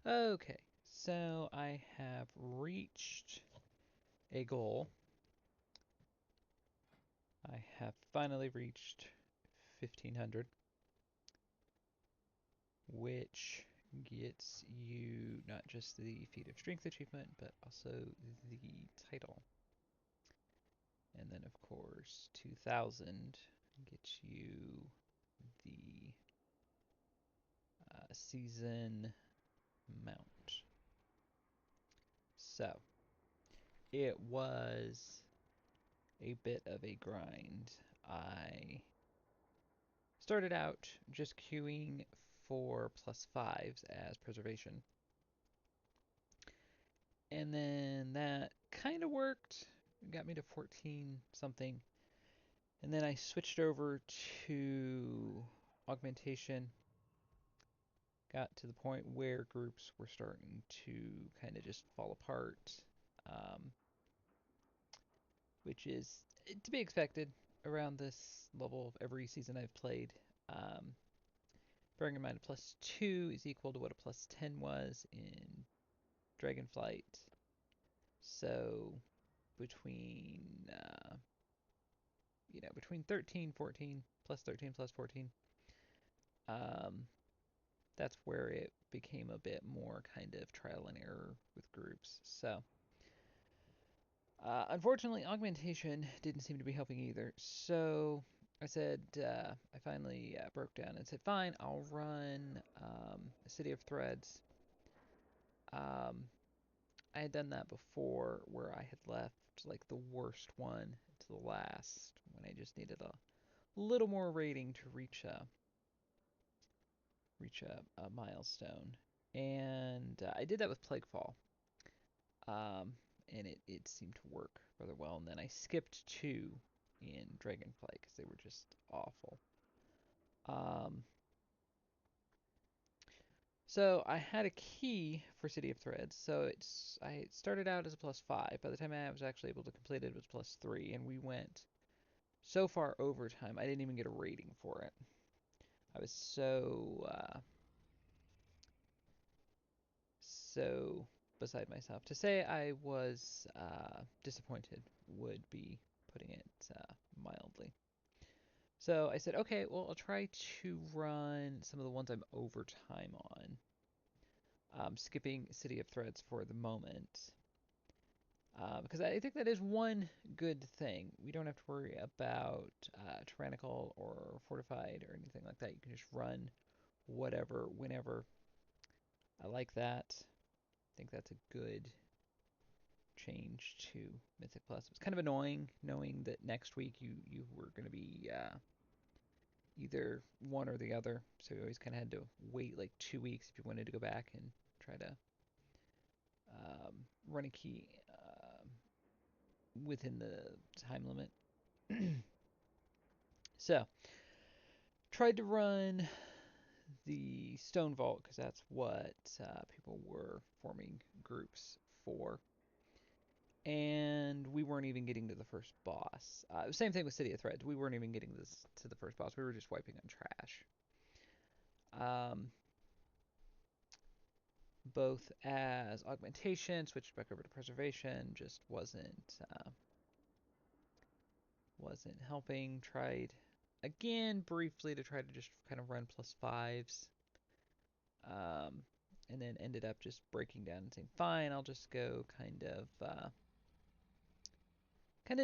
Okay, so I have reached a goal. I have finally reached 1500, which gets you not just the feat of strength achievement, but also the title. And then, of course, 2000 gets you the season mount. So, it was a bit of a grind. I started out just queuing for +5s as preservation. And then that kind of worked. It got me to 14 something. And then I switched over to augmentation. Got to the point where groups were starting to kind of just fall apart, um, which is to be expected around this level of every season I've played. Um, Bearing in mind a +2 is equal to what a +10 was in Dragonflight. So between between 13, 14, +13, +14, um, that's where it became a bit more kind of trial and error with groups. So unfortunately, augmentation didn't seem to be helping either. So I said, I finally broke down and said, fine, I'll run City of Threads. Um, I had done that before where I had left like the worst one to the last when I just needed a little more rating to reach a milestone. And I did that with Plaguefall. Um, and it seemed to work rather well. And then I skipped 2 in Dragonflight because they were just awful. Um, so I had a key for City of Threads. So I started out as a +5. By the time I was actually able to complete it, it was +3, and we went so far overtime. I didn't even get a rating for it. I was so beside myself. To say I was disappointed would be putting it mildly. So I said, okay, well, I'll try to run some of the ones I'm overtime on, skipping City of Threads for the moment. Because I think that is one good thing. We don't have to worry about tyrannical or fortified or anything like that. You can just run whatever, whenever. I like that. I think that's a good change to Mythic Plus. It was kind of annoying knowing that next week you were going to be either one or the other. So you always kind of had to wait like 2 weeks if you wanted to go back and try to run a key within the time limit. So tried to run the Stone Vault because that's what people were forming groups for. And we weren't even getting to the first boss. Same thing with City of Threads. We weren't even getting to the first boss. We were just wiping on trash. Um, both as augmentation, switched back over to preservation, just wasn't helping. Tried again briefly to try to just kind of run +5s. Um, and then ended up just breaking down and saying, fine, I'll just go kind of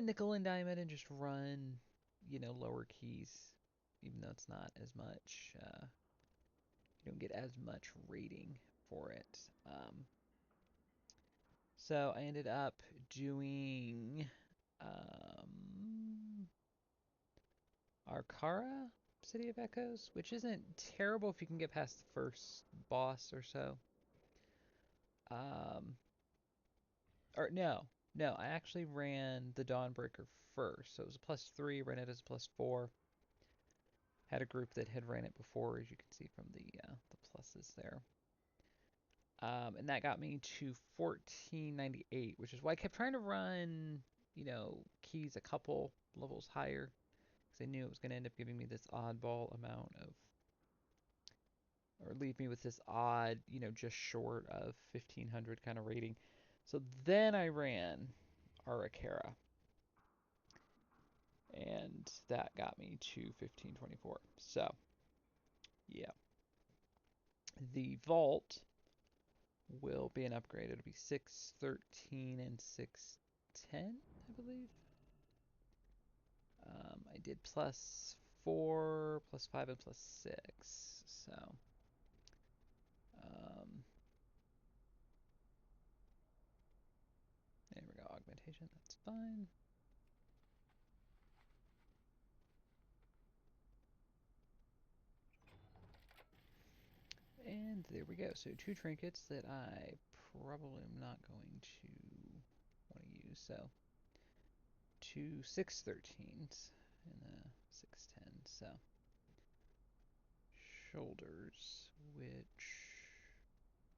nickel and dime it and just run, lower keys, even though it's not as much. You don't get as much rating for it. So I ended up doing um, Arcara, City of Echoes, which isn't terrible if you can get past the first boss or so. Um, or no, I actually ran the Dawnbreaker first, so it was a +3. Ran it as a +4. Had a group that had ran it before, as you can see from the pluses there. And that got me to 1498, which is why I kept trying to run, keys a couple levels higher, because I knew it was going to end up giving me this oddball amount of, or leave me with this odd, just short of 1500 kind of rating. So then I ran Arakara, and that got me to 1524. So, yeah. The vault will be an upgrade. It'll be 613 and 610, I believe. I did +4, +5, and +6. So, um, there we go. Augmentation, that's fine. And there we go. So 2 trinkets that I probably am not going to want to use. So 2 613s and a 610. So shoulders,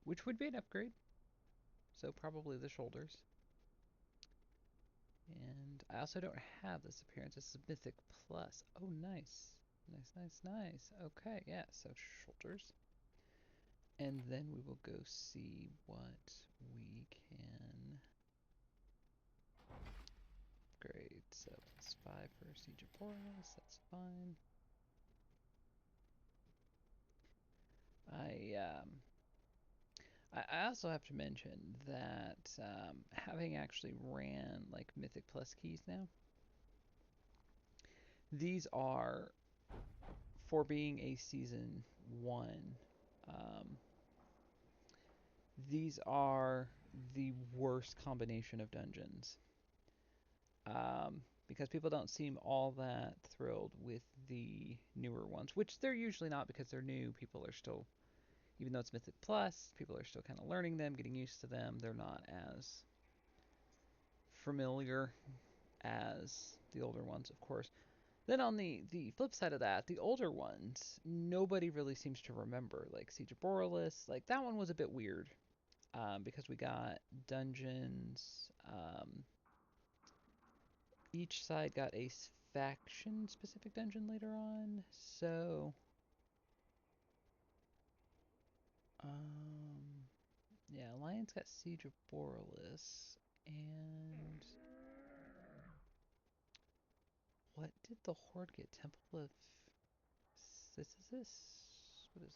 which would be an upgrade. So probably the shoulders. And I also don't have this appearance. This is Mythic Plus. Oh, nice. Nice, nice, nice. Okay, yeah, so shoulders. And then we will go see what we can upgrade. So +5 for Siege of Borealis, that's fine. I also have to mention that having actually ran like Mythic Plus keys now, these are, for being a season 1, um, these are the worst combination of dungeons. Because people don't seem all that thrilled with the newer ones, which they're usually not because they're new. People are still, even though it's Mythic Plus, people are still kind of learning them, getting used to them. They're not as familiar as the older ones, of course. Then on the flip side of that, the older ones, nobody really seems to remember. Like Siege of Borealis, like that one was a bit weird, because we got dungeons. Each side got a faction-specific dungeon later on, so yeah, Alliance got Siege of Borealis, and what did the Horde get? Temple of Sisyphus? What is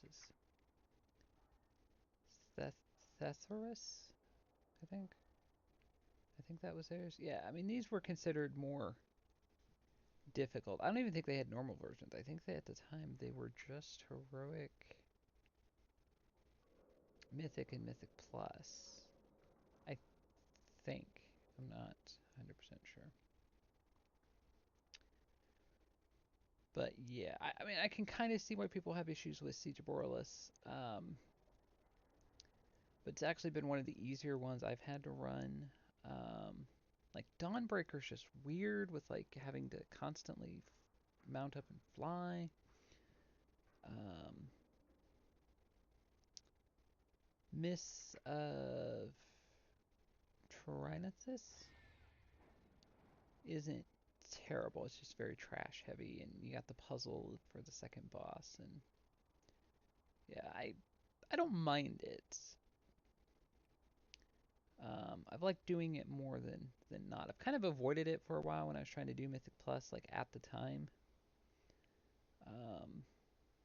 this? Thesaurus, I think. I think that was theirs. Yeah, I mean these were considered more difficult. I don't even think they had normal versions. I think that at the time they were just heroic, Mythic, and Mythic Plus. I think. I'm not 100% sure. But yeah, I mean, I can kind of see why people have issues with Siege of Borealis. But it's actually been one of the easier ones I've had to run. Like Dawnbreaker's just weird with like having to constantly mount up and fly. Um, Miss of Trinathus isn't terrible. It's just very trash heavy, and you got the puzzle for the second boss, and yeah, I don't mind it. I've liked doing it more than not. I've kind of avoided it for a while when I was trying to do Mythic Plus, like at the time,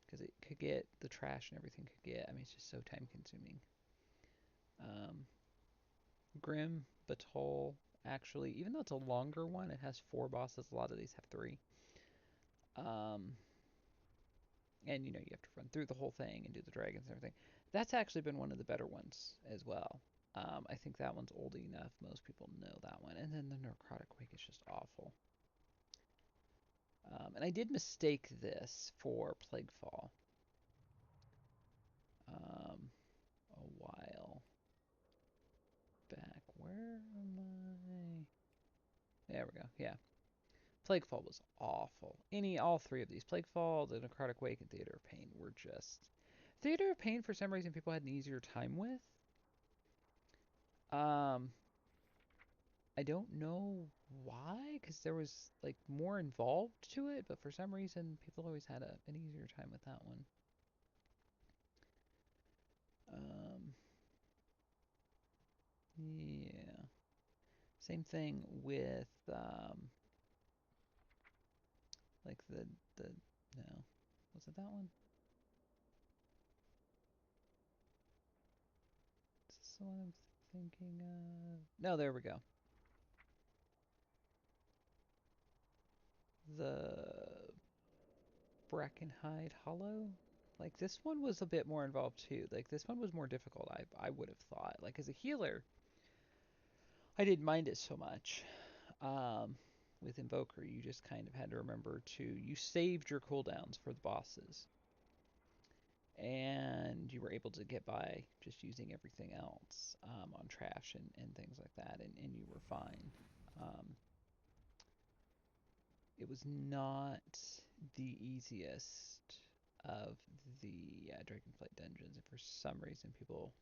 because it could get the trash and everything could get. I mean, it's just so time consuming. Um, Grim Batol, actually, even though it's a longer one, it has 4 bosses. A lot of these have 3. Um, and you have to run through the whole thing and do the dragons and everything. That's actually been one of the better ones as well. I think that one's old enough. Most people know that one. And then the Necrotic Quake is just awful. And I did mistake this for Plaguefall a while back. Where am I? There we go. Yeah. Plaguefall was awful. All 3 of these, Plaguefall, the Necrotic Wake, and Theater of Pain, were just... Theater of Pain, for some reason, people had an easier time with. Um, I don't know why, because there was like more involved to it, but for some reason, people always had an easier time with that one. Um, yeah. Same thing with like the no. Was it that one? Is this the one I'm thinking of? No, there we go. The Brackenhide Hollow. Like this one was a bit more involved too. Like this one was more difficult. I would have thought. Like as a healer, I didn't mind it so much. Um, with Invoker, you just kind of had to remember to you saved your cooldowns for the bosses, and you were able to get by just using everything else on trash and things like that, and you were fine. Um, it was not the easiest of the Dragonflight dungeons, and for some reason, people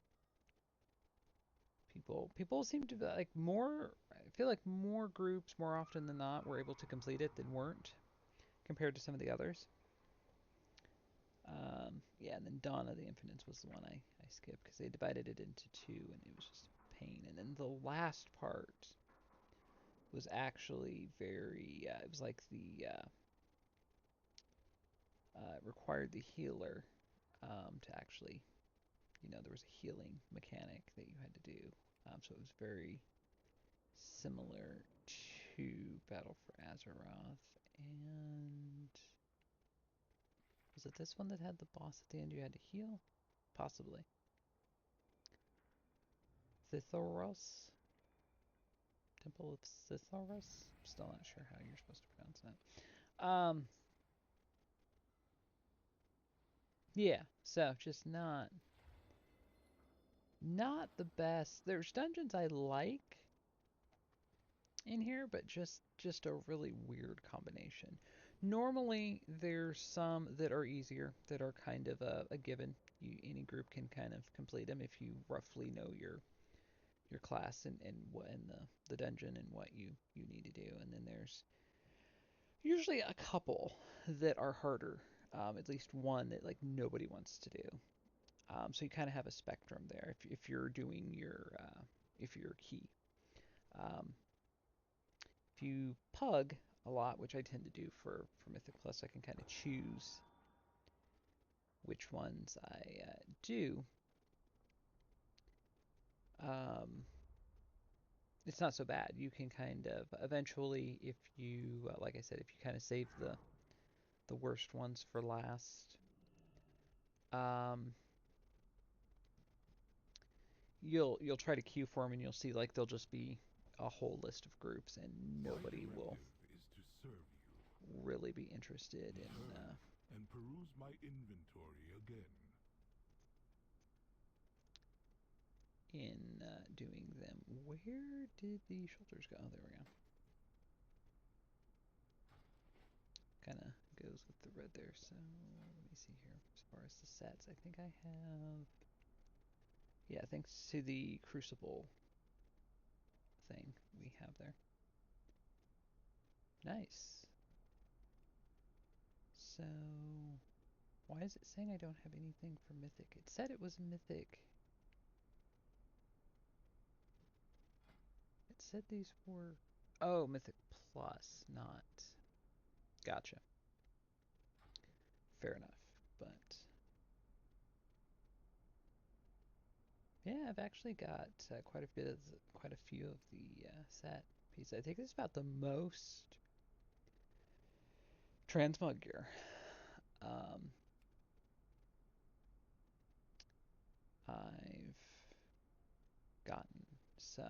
seem to be like more. I feel like more groups, more often than not, were able to complete it than weren't compared to some of the others. Yeah, and then Dawn of the Infinites was the one I skipped because they divided it into two, and it was just a pain. And then the last part was actually very. It was like the required the healer to actually, there was a healing mechanic that you had to do. So it was very similar to Battle for Azeroth. And was it this one that had the boss at the end you had to heal? Possibly. Thithoros? Temple of Thithoros? Still not sure how you're supposed to pronounce that. Yeah, so just not the best. There's dungeons I like in here, but just a really weird combination. Normally, there's some that are easier, that are kind of a given. Any group can kind of complete them if you roughly know your class and what in the dungeon and what you need to do. And then there's usually a couple that are harder. At least one that like nobody wants to do. So you kind of have a spectrum there if you're doing if you're key. Um, if you pug a lot, which I tend to do for Mythic Plus, I can kind of choose which ones I do. Um, it's not so bad. You can kind of eventually, if you, like I said, if you kind of save the worst ones for last, um, you'll try to queue for them, and you'll see like there'll just be a whole list of groups, and My nobody will directive is to serve you. really be interested Turn and peruse my inventory again. in doing them. Where did the shoulders go? Oh, there we go. Kind of goes with the red there. So let me see here. As far as the sets, I think I have. Yeah, thanks to the Crucible thing we have there. Nice. So why is it saying I don't have anything for Mythic? It said it was Mythic. It said these were. Oh, Mythic Plus, not. Gotcha. Fair enough. But yeah, I've actually got quite a few of the set pieces. I think it's about the most transmog gear um, I've gotten. So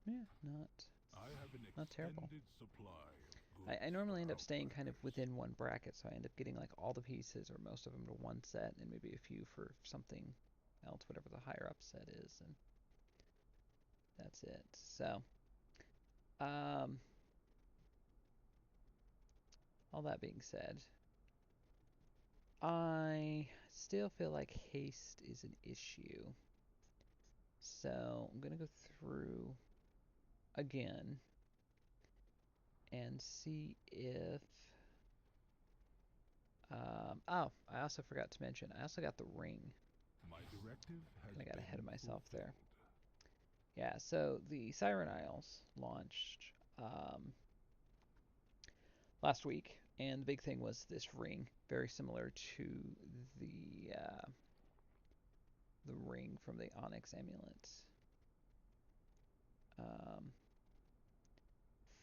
yeah, I have an not terrible. extended supply of I goods for normally end up staying kind of outriders. within one bracket, so I end up getting like all the pieces or most of them to one set, and maybe a few for something else, whatever the higher up set is, and that's it. So, um, all that being said, I still feel like haste is an issue. So I'm gonna go through again and see if. Oh, I also forgot to mention. I also got the ring. objective has Kind of got ahead of been myself there. fulfilled. Yeah, so the Siren Isles launched last week, and the big thing was this ring, very similar to the ring from the Onyx amulet um,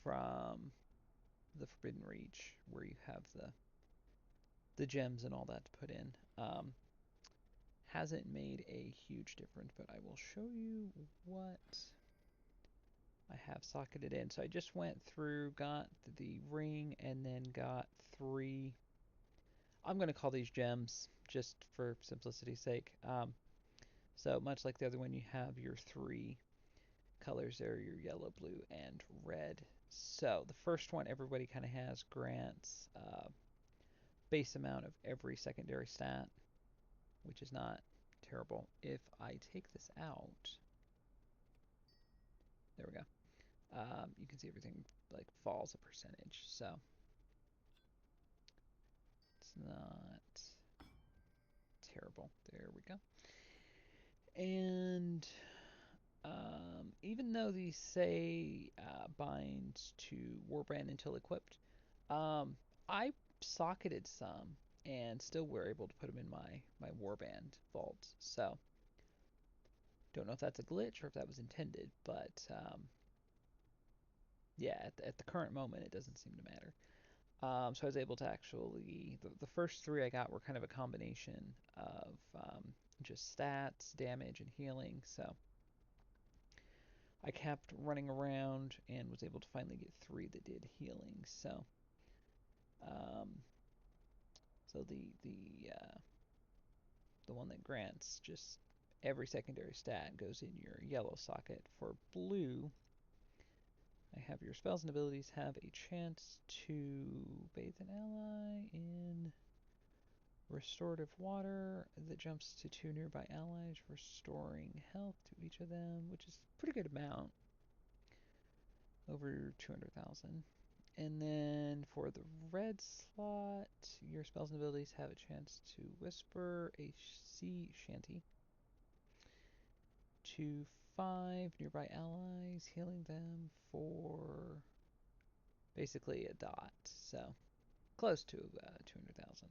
from the Forbidden Reach, where you have the gems and all that to put in. Hasn't made a huge difference, but I will show you what I have socketed in. So I just went through, got the ring, and then got three. I'm going to call these gems just for simplicity's sake. So much like the other one, you have your three colors there, your yellow, blue, and red. So the first one everybody kind of has grants base amount of every secondary stat, which is not terrible. If I take this out, there we go. You can see everything like falls a percentage, so it's not terrible. There we go. And even though these say binds to Warband until equipped, I socketed some and still were able to put them in my Warband vault. So don't know if that's a glitch or if that was intended, but yeah, at the current moment, it doesn't seem to matter. So I was able to actually the first three I got were kind of a combination of just stats, damage, and healing. So I kept running around and was able to finally get three that did healing. So um, so the one that grants just every secondary stat goes in your yellow socket. For blue, I have your spells and abilities have a chance to bathe an ally in restorative water that jumps to two nearby allies, restoring health to each of them, which is a pretty good amount, over 200,000. And then for the red slot, your spells and abilities have a chance to whisper a sea shanty to five nearby allies, healing them for basically a dot. So close to 200,000.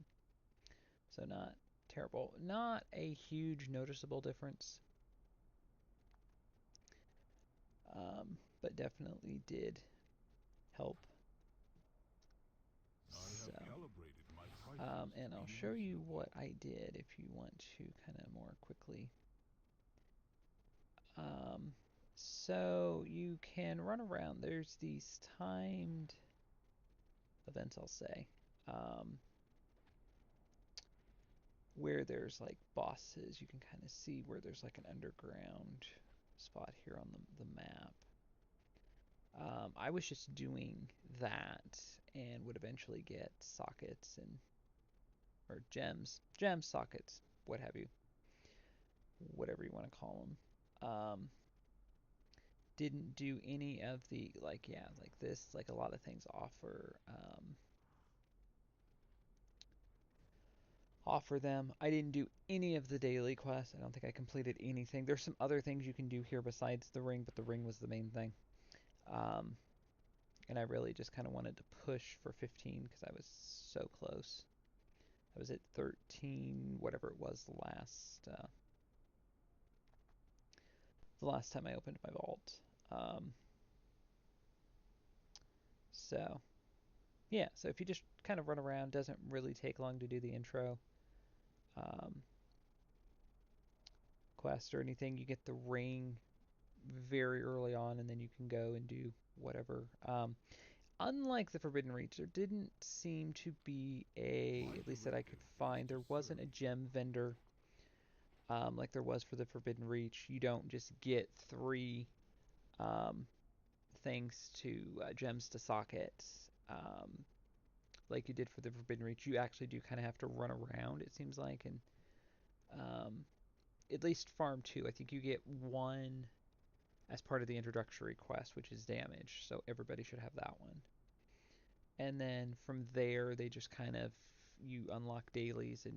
So not terrible. Not a huge noticeable difference, but definitely did help. I have So, calibrated my prices to and be I'll show you reasonable. what I did if you want to kind of more quickly. Um, so you can run around. There's these timed events, I'll say, um, where there's like bosses. You can kind of see where there's like an underground spot here on the map. I was just doing that and would eventually get sockets and or gems, sockets, what have you, whatever you want to call them. Didn't do any of the like yeah like this like a lot of things offer them. I didn't do any of the daily quests. I don't think I completed anything. There's some other things you can do here besides the ring, but the ring was the main thing. Um, and I really just kind of wanted to push for 15 because I was so close. I was at 13, whatever it was the last time I opened my vault. Um, so yeah, so if you just kind of run around, doesn't really take long to do the intro um, quest or anything. You get the ring very early on, and then you can go and do whatever. Unlike the Forbidden Reach, there didn't seem to be My at least that I could directive is find, to there wasn't a serve. gem vendor like there was for the Forbidden Reach. You don't just get three um, things to gems to sockets like you did for the Forbidden Reach. You actually do kind of have to run around, it seems like, and um, at least farm two. I think you get one as part of the introductory quest, which is damage. So everybody should have that one. And then from there, they just kind of you unlock dailies, and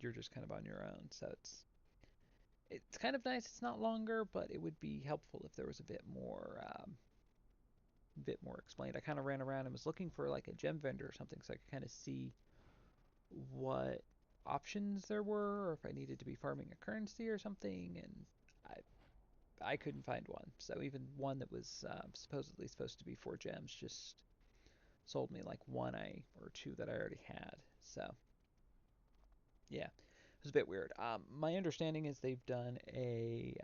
you're just kind of on your own. So it's kind of nice. It's not longer, but it would be helpful if there was a bit more explained. I kind of ran around and was looking for like a gem vendor or something, so I could kind of see what options there were, or if I needed to be farming a currency or something, and I couldn't find one. So even one that was supposedly supposed to be 4 gems just sold me like one I or two that I already had. So yeah, it was a bit weird. My understanding is they've done a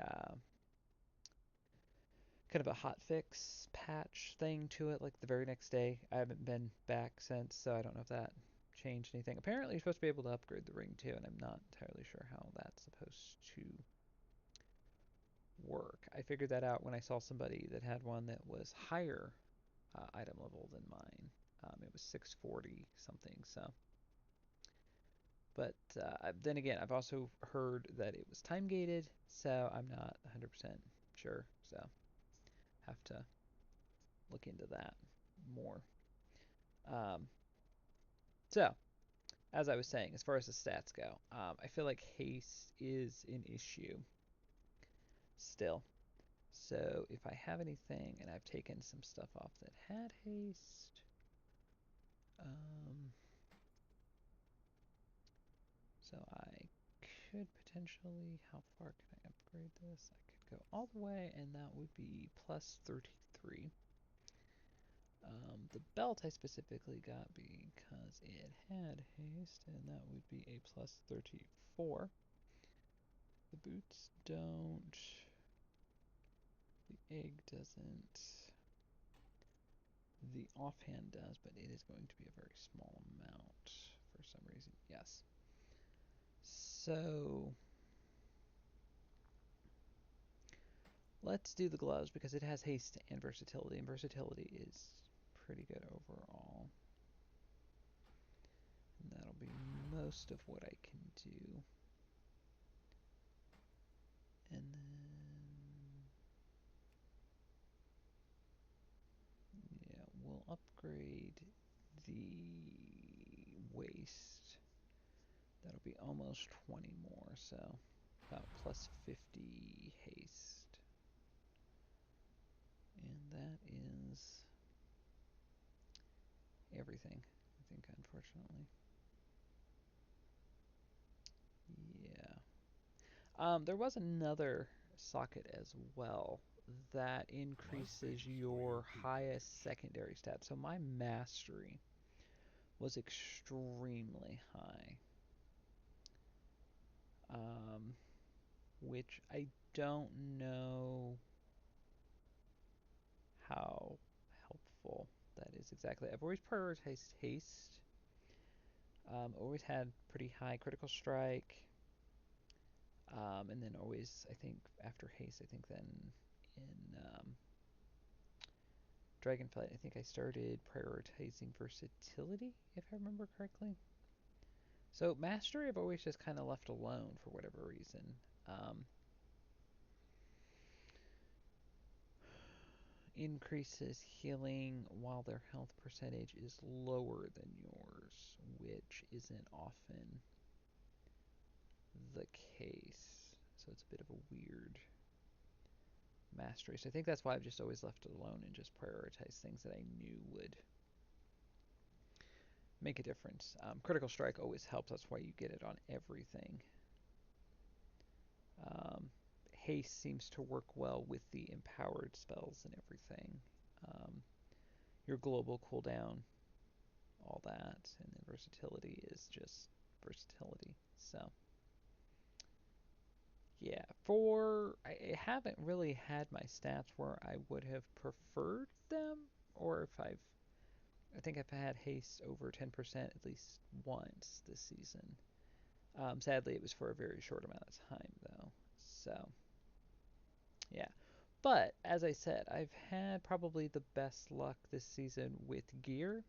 kind of a hot fix patch thing to it, like the very next day. I haven't been back since, so I don't know if that changed anything. Apparently, you're supposed to be able to upgrade the ring too, and I'm not entirely sure how that's supposed to work. I figured that out when I saw somebody that had one that was higher item level than mine. It was 640 something, so. But then again, I've also heard that it was time gated, so I'm not 100% sure. So have to look into that more. Um, so, as I was saying, as far as the stats go, I feel like haste is an issue still. So if I have anything, and I've taken some stuff off that had haste, um, so I could potentially, how far can I upgrade this? I could go all the way, and that would be plus 33. The belt I specifically got because it had haste, and that would be a plus 34. The boots don't. The egg doesn't. The offhand does, but it is going to be a very small amount for some reason. Yes. So let's do the gloves because it has haste and versatility, and versatility is pretty good overall. And that'll be most of what I can do. And then, yeah, we'll upgrade the waist. That'll be almost 20 more, so about plus 50 haste. And that is everything, I think, unfortunately. Yeah. There was another socket as well that increases Blessings for your your highest tutelage. secondary stat. So my mastery was extremely high, um, which I don't know how helpful that is exactly. I've always prioritized haste. Always had pretty high critical strike, and then always I think after haste, I think then in Dragonflight, I think I started prioritizing versatility, if I remember correctly. So mastery, I've always just kind of left alone for whatever reason. Um, increases healing while their health percentage is lower than yours, which isn't often the case. So it's a bit of a weird mastery. So I think that's why I've just always left it alone and just prioritized things that I knew would make a difference. Critical strike always helps. That's why you get it on everything. Um, haste seems to work well with the empowered spells and everything. Um, your global cooldown, all that, and then versatility is just versatility. So yeah, I haven't really had my stats where I would have preferred them, or if I think I've had haste over 10% at least once this season. Sadly, it was for a very short amount of time though. So yeah. But as I said, I've had probably the best luck this season with gear.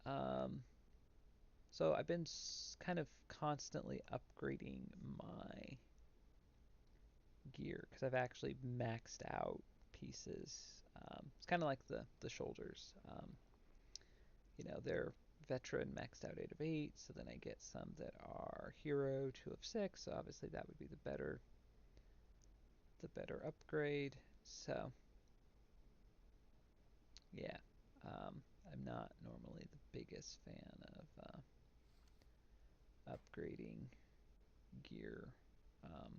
Um, so I've been kind of constantly upgrading my gear because I've actually maxed out pieces. It's kind of like the shoulders. They're veteran maxed out 8 of 8, so then I get some that are hero 2 of 6, so obviously that would be the better upgrade. So yeah, I'm not normally the biggest fan of upgrading gear. Um,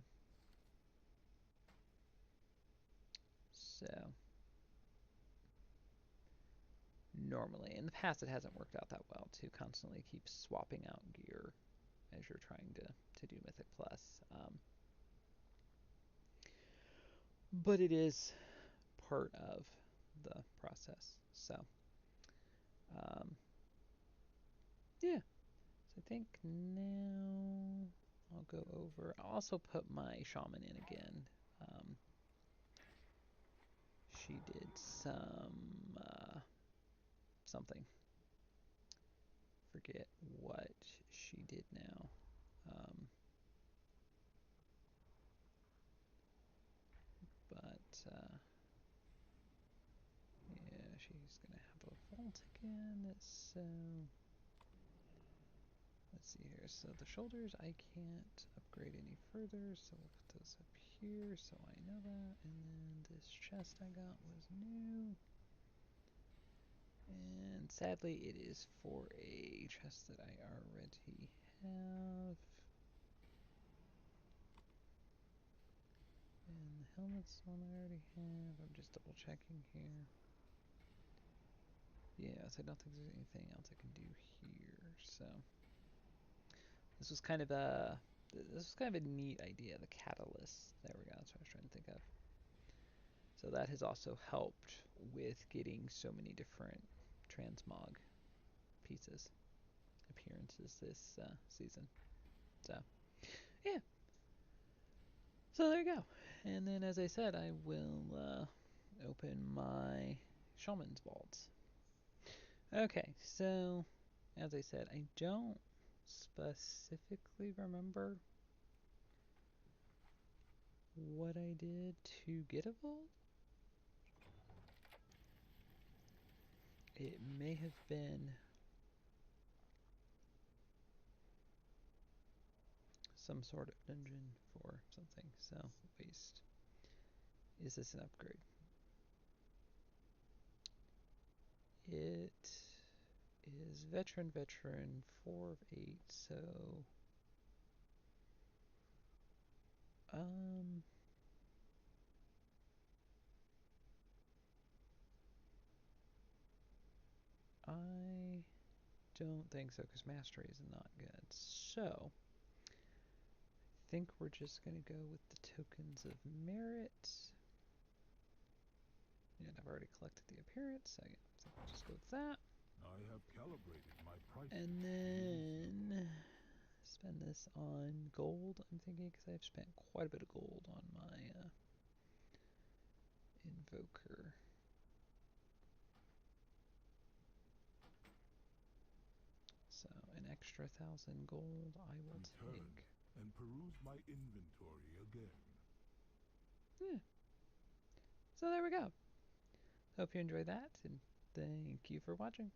so normally, in the past, it hasn't worked out that well to constantly keep swapping out gear as you're trying to do Mythic Plus. But it is part of the process. So, um, yeah. So I think now I'll go over. I'll also put my Shaman in again. Um, she did something. Forget what she did now. Um, but yeah, she's gonna have a vault again. So let's see here. So the shoulders I can't upgrade any further, so we'll put those up here so I know that. And then this chest I got was new. And sadly it is for a chest that I already have. And the helmet's one I already have. I'm just double checking here. Yeah, so I don't think there's anything else I can do here. So this was kind of a neat idea, the catalyst. There we go, that's what I was trying to think of. So that has also helped with getting so many different transmog pieces, appearances this season. So yeah, so there you go. And then as I said, I will open my Shaman's vaults. Okay, so as I said, I don't specifically remember what I did to get a vault. It may have been some sort of dungeon for something. So, waste. Is this an upgrade? It is veteran 4 of 8. So, um, I don't think so because mastery is not good. So, I think we're just going to go with the tokens of merit. And I've already collected the appearance, so yeah, I think we'll just go with that. I have calibrated my prices. And then spend this on gold, I'm thinking, because I've spent quite a bit of gold on my invoker. So an extra 1,000 gold I will Return take. and peruse my inventory again. Yeah. So there we go. Hope you enjoyed that, and thank you for watching.